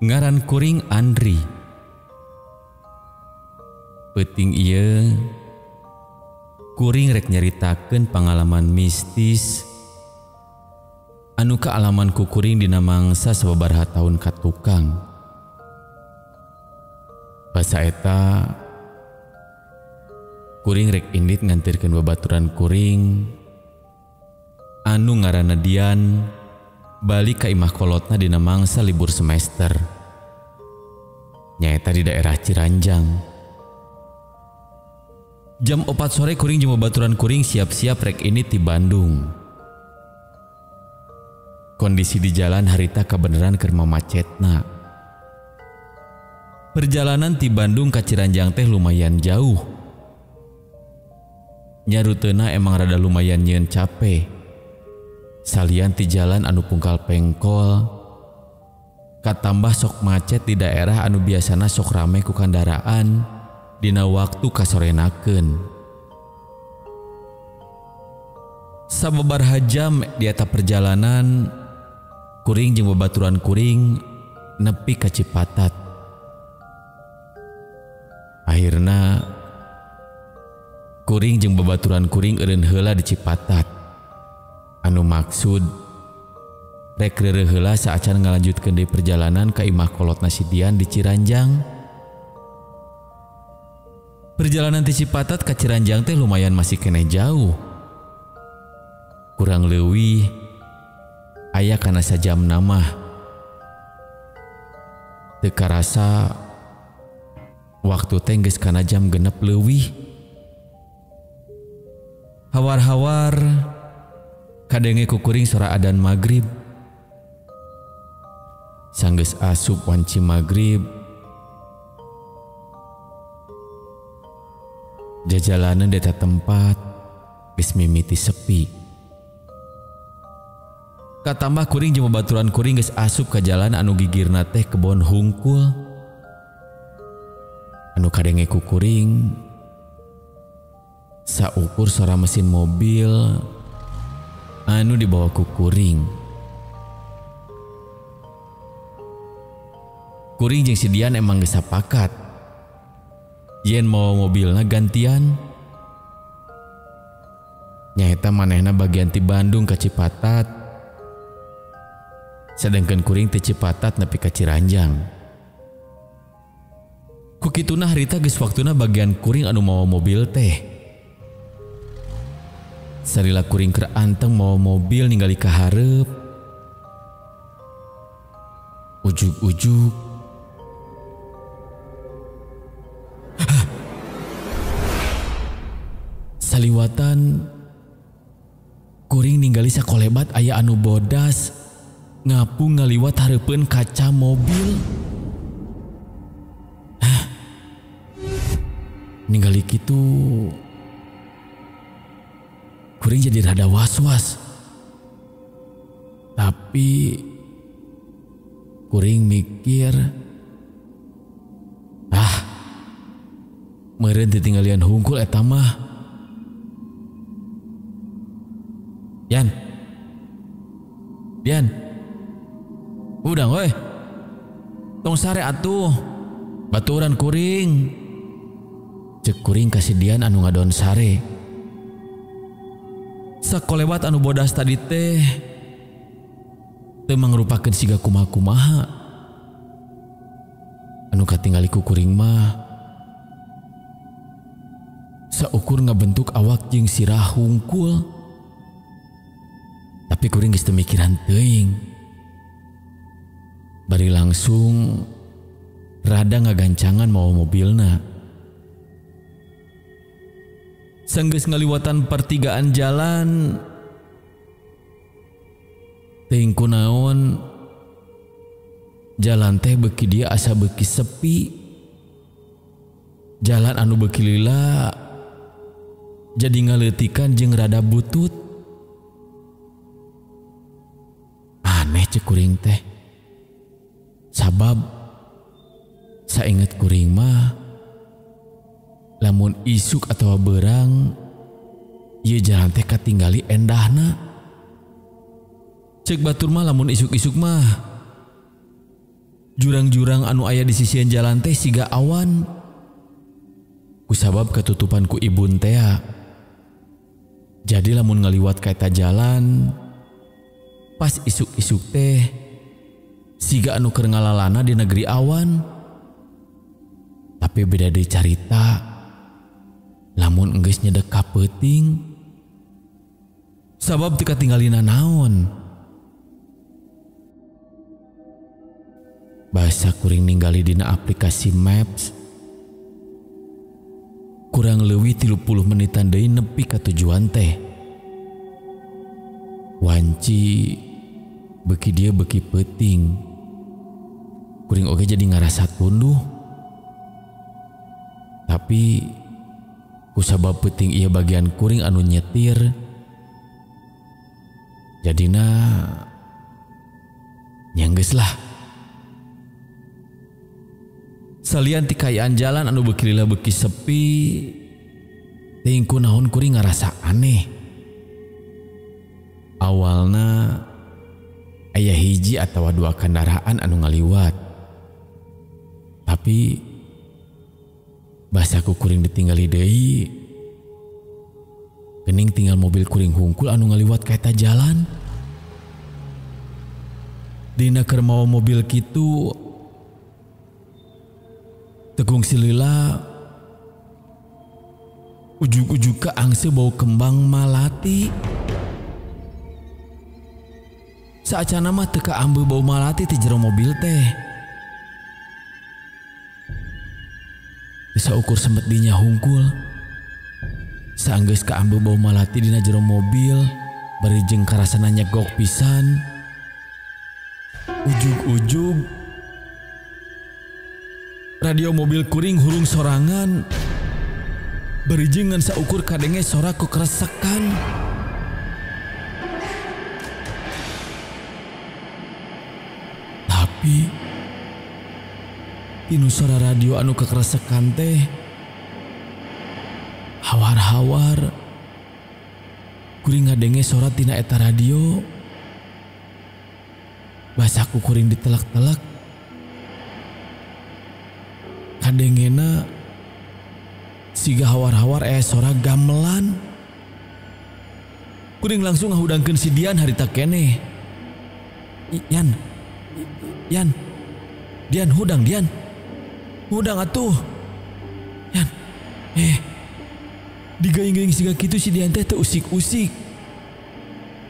Ngaran kuring Andri. Peuting ieu kuring rek nyaritakeun pangalaman mistis anu kaalaman ku kuring dina mangsa sababaraha taun ka tukang. Basa eta kuring rek indit ngantirkeun babaturan kuring anu ngaranna Dian balik ka imah kolotna dina mangsa libur semester. Nyaeta di daerah Ciranjang. Jam 4 sore kuring jeung babaturan kuring siap-siap rek ini ti Bandung. Kondisi di jalan harita kabeneran keur mamacetna. Perjalanan ti Bandung ka Ciranjang teh lumayan jauh. Nya ruteuna emang rada lumayan nyieun capek. Salian ti jalan anu pungkal pengkol. Katambah sok macet di daerah anu biasana sok rame ku kendaraan dina waktu kasorenakeun. Sababaraha jam di eta perjalanan kuring jeung babaturan kuring nepi ka Cipatat. Akhirna kuring jeung babaturan kuring eureun heula di Cipatat. Anu maksud rek reureuh heula saacan ngalanjutkeun deui perjalanan ka imah kolotna si Dian di Ciranjang. Perjalanan ti Cipatat ka Ciranjang teh lumayan masih kene jauh. Kurang leuwih aya kana sajam namah. Teu karasa waktu teh geus kana jam 6 leuwih. Hawar-hawar kadenge ku kuring sora adzan magrib. Sanggeus asup wanci magrib, jajalanan di eta tempat geus mimiti sepi. Katambah kuring jeung babaturan kuring geus asup ka jalan anu gigirna teh kebon hungkul. Anu kadenge ku kuring saukur suara mesin mobil anu dibawa ku kuring. Kuring jeung si Dian emang geus sapakat yen mau mobilna gantian. Nyaeta manehna bagian ti Bandung ka Cipatat, sedangkan kuring ti Cipatat nepi ka Ciranjang. Ku kituna harita geus waktuna bagian kuring anu mawa mobil teh. Sarila kuring keur anteng mawa mobil ningali ka hareup. Ujug-ujug saliwatan kuring ningali sakolebat aya anu bodas ngapung ngaliwat hareupeun kaca mobil. Ningali kitu kuring jadi rada was-was. Tapi kuring mikir, meureun ditinggalian hungkul eta mah. Dian, udang weh, tong sare atuh, baturan kuring. Cek kuring kasih Dian anu ngadon sare. Sakolewat anu bodas tadi teh teu mangrupakeun siga kumaha-kumaha. Anu katingali ku kuring mah saukur ngabentuk awak jeung sirah hungkul. Tapi kuring geus teu mikiran teuing. Bari langsung rada ngagancangan mawa mobilna. Sanggeus ngaliwatan pertigaan jalan, teuing kunaon jalan teh beuki dia asa beuki sepi. Jalan anu beuki lila jadi ngaleutikan jeung rada butut. Aneh cek kuring teh. Sabab sainget kuring mah lamun isuk atau berang ieu jalan teh katinggali endahna. Cek batur mah lamun isuk-isuk mah Jurang-jurang anu aya di sisian jalan teh siga awan. Kusabab ketutupan ku ibun teh. Jadi lamun ngaliwat ka eta jalan, pas isuk-isuk teh siga anu keur ngalalana di negeri awan. Tapi beda deui carita lamun enggeus nyedek ka peuting. Sabab teu katinggalina naon. Basa kuring ningali dina aplikasi Maps. Kurang leuwih 30 menitan deui nepi ka tujuan teh. Wanci beuki dia beuki peuting. Kuring oge jadi ngarasa tunduh. Tapi kusabab peuting ieu bagian kuring anu nyetir. Jadina nyanggeus lah. Salian ti kaayaan jalan anu beuki lila beuki sepi, teuing kunaon kuring ngarasa aneh. Awalna aya hiji atawa dua kendaraan anu ngaliwat. Tapi basaku kuring ditinggali deui. Geuning tinggal mobil kuring hungkul anu ngaliwat ka eta jalan. Dina keur mawa mobil kitu, tegung silila ujug-ujug ka angse bau kembang malati. Saacana mah teu kaambe bau malati ti jero mobil teh. Saukur sempet dinya hungkul. Saanggeus kaambe bau malati dina jero mobil, bari jeung karasana nyegok pisan. Ujug-ujug radio mobil kuring hurung sorangan. Bari jeung ngan saukur kadenge sora ku keresekan. Tapi tinu sora radio anu kekeresekan teh hawar-hawar kuring ngadenge sora tina eta radio. Basaku kuring ditelak-telak. Kadengena siga hawar-hawar sora gamelan. Kuring langsung ngahudangkeun si Dian harita keneh. Dian hudang Dian. Hudang atuh. Yan. Digaing-gaing siga kitu si Dian teh teu usik-usik.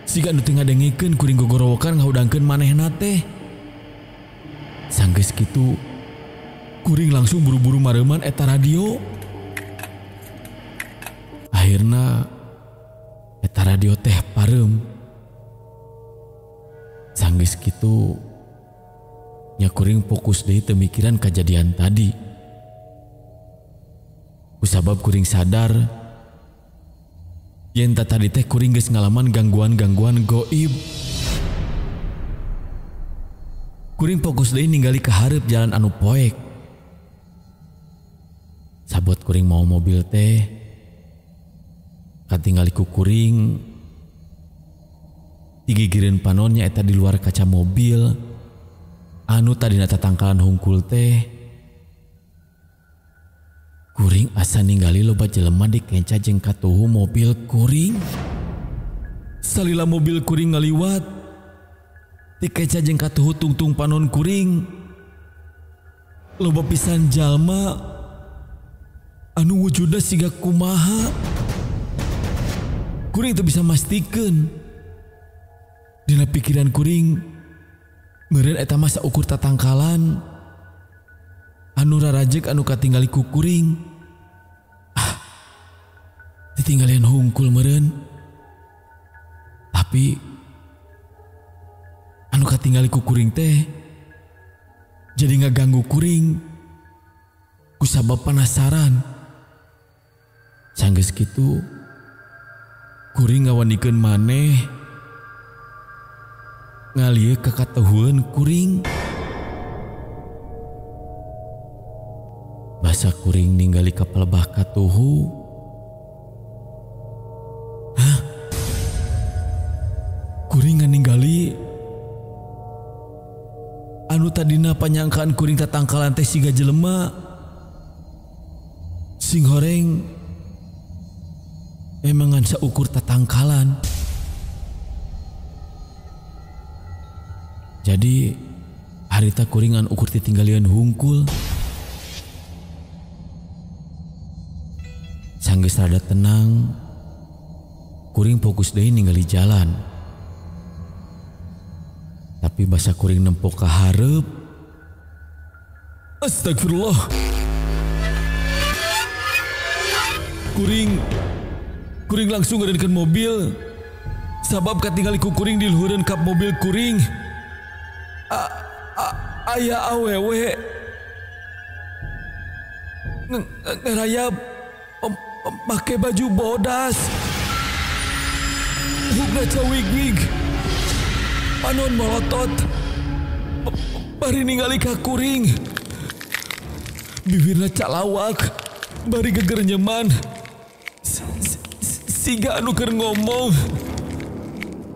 Siga anu teu ngadengikeun kuring gogorowokan ngahudangkeun manehna teh. Sanggeus kitu kuring langsung buru-buru mareuman eta radio. Akhirna eta radio teh pareum. Sanggeus kitu nya kuring fokus deui teu mikiran kajadian tadi. Kusabab kuring sadar yen tadi teh kuring geus ngalaman gangguan-gangguan goib. Kuring fokus deui ningali ka hareup jalan anu poek. Sabot kuring mau mobil teh katingali ku kuring digigireun panonnya eta di luar kaca mobil anu tadina tatangkalan hungkul teh. Kuring asa ningali loba jelema di kenca jeung katuhu mobil kuring. Salila mobil kuring ngaliwat di kenca jeung katuhu tungtung panon kuring, loba pisan jalma anu wujudna siga kumaha. Kuring teu bisa mastikeun. Dina pikiran kuring meureun eta mah saukur tatangkalan anu rarajek anu katingali ku kuring. Ditinggalian hungkul meureun. Tapi anu katingali ku kuring teh jadi ngaganggu kuring kusabab penasaran. Sanggeus kitu kuring ngawanikeun maneh ngalieu ka katuhueun kuring. Basa kuring ningali ka pelebah katuhu. Kuring ningali anu tadina panyangkaan kuring tatangkalan teh siga jelema sing horeng emang ngan saukur tatangkalan. Jadi harita kuringan ukur titinggalian hungkul. Sanggeus rada tenang, kuring fokus deui ningali jalan. Tapi basa kuring nempok ka hareup. Astagfirullah. Kuring langsung ngadenkeun mobil. Sabab katingali ku kuring di luhureun kap mobil kuring. Aya awewe ngerayap pakai baju bodas, hugna cawig-wig, panon molotot, bari ningali ka kuring, bibirna calawak, bari geger nyeman, siga anu keur ngomong,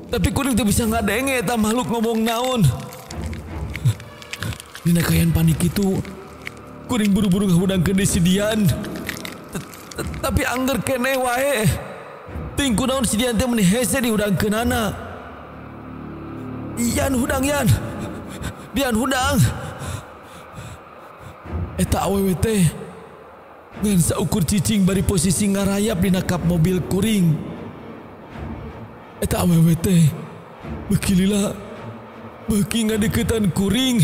tapi kuring teu bisa ngadenge eta makhluk ngomong naon. Dina kayan panik itu, kuring buru-buru ngahudangkeun deui si Dian. Tapi angger kene wae. Ting kunaon si Dian teh meuni hese dihudangkeunana. Yan hudang Yan. Dian hudang. Eta awewe teh ngan saukur cicing bari posisi ngarayap dina kap mobil kuring. Eta awewe teh beuki lila beuki ngadeuketan kuring.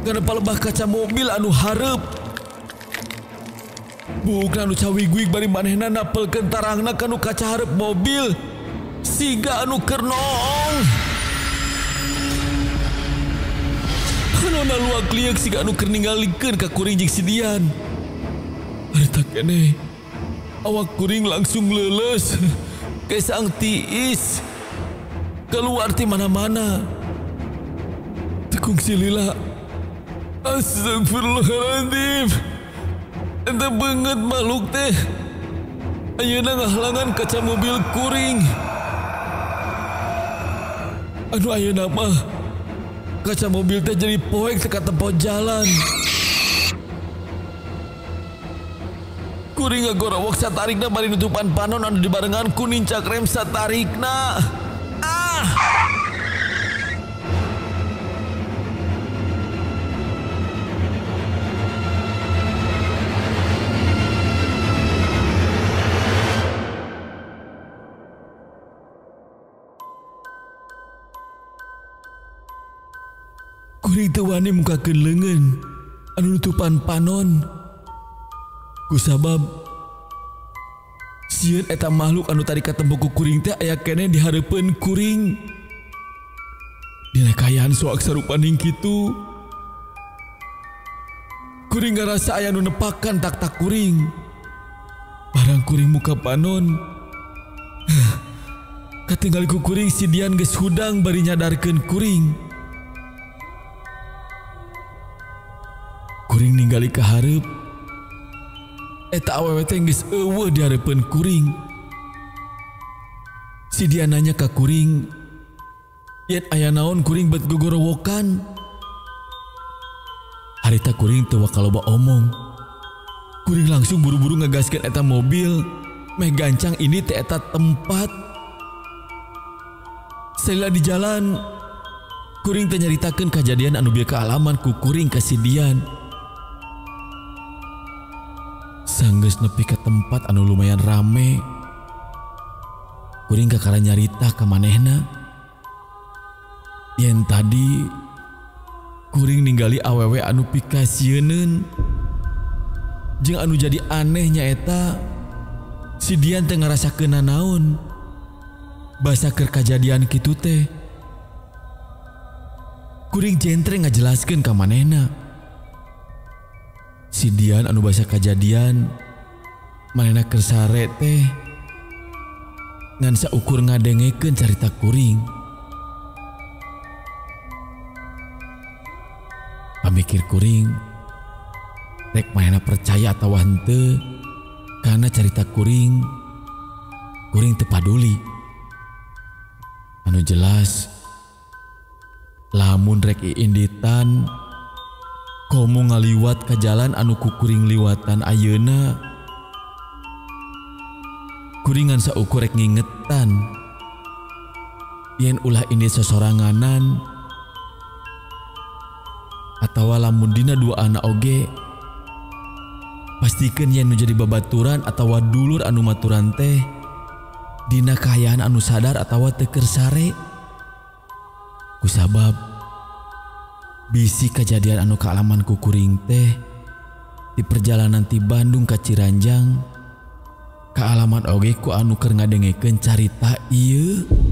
Karena palebah kaca mobil anu hareup. Bukna anu cawig-wig bari manehna napelkeun tarangna kanu kaca hareup mobil. Siga anu keur noong. Anona luak liek siga anu keur ningalikeun ka kuring jeung si Dian. Harita keneh awak kuring langsung leuleus ke sang tiis. Keluar ti mana-mana. Tekung si lila. Astagfirullahaladzim. Ente banget makhluk teh. Ayeuna ngahlangan kaca mobil kuring. Anu ayeuna mah kaca mobil teh jadi poek teka tempat jalan. Kuring ngagorowok satarikna bari nutupan panon anu dibarengan ku nincak rem satarikna. Kuring teu wani mukakeun leungeun anu nutupan panon. Kusabab sieun eta makhluk anu tadi katembok ku kuring teh aya keneh di hareupeun kuring. Dina kayaan soak sarupaning kitu, kuring ngarasa aya nu nepakan tak-tak kuring. Barang kuring muka panon, katinggal ku kuring si Dian geus hudang bari nyadarkeun kuring. Kuring ninggali ka hareup. Eta awewe teh geus eueuh di hareupeun kuring. Si Dian nanya ka kuring, "Yen aya naon kuring bet gogorowokan?" Harita kuring teu wakaloba omong. Kuring langsung buru-buru ngegaskeun eta mobil, meh gancang ini teh eta tempat. Salila di jalan, kuring teh nyaritakeun kajadian anu bieu kaalaman ku kuring ka si Dian. Sanggeus nepi ka tempat anu lumayan rame, kuring kakara nyarita ka manehna. Yen tadi kuring ninggali awewe anu pikasieun jeung anu jadi aneh nyaeta si Dian teh ngarasakeun nanaon basa keur kajadian kitu teh. Kuring jentre ngajelaskeun ka manehna. Si Dian anu basa kajadian manehna keur sare teh ngan saukur ngadengekeun carita kuring. Pamikir kuring rek manehna percaya atawa henteu kana carita kuring teu paduli. Anu jelas Lamun rek iinditan komo ngaliwat ka jalan anu kukuring liwatan ayeuna, kuringan saukur rek ngingetan yen ulah ini sosoranganan atawa lamun dina dua anak oge, pastikeun yen nu jadi babaturan atawa dulur anu maturan teh dina kahayaan anu sadar atawa teu keur sare. Kusabab bisi kejadian anu kaalaman ku kuring teh di perjalanan ti Bandung ka Ciranjang, kaalaman oge ku anu keur ngadengekeun carita ieu.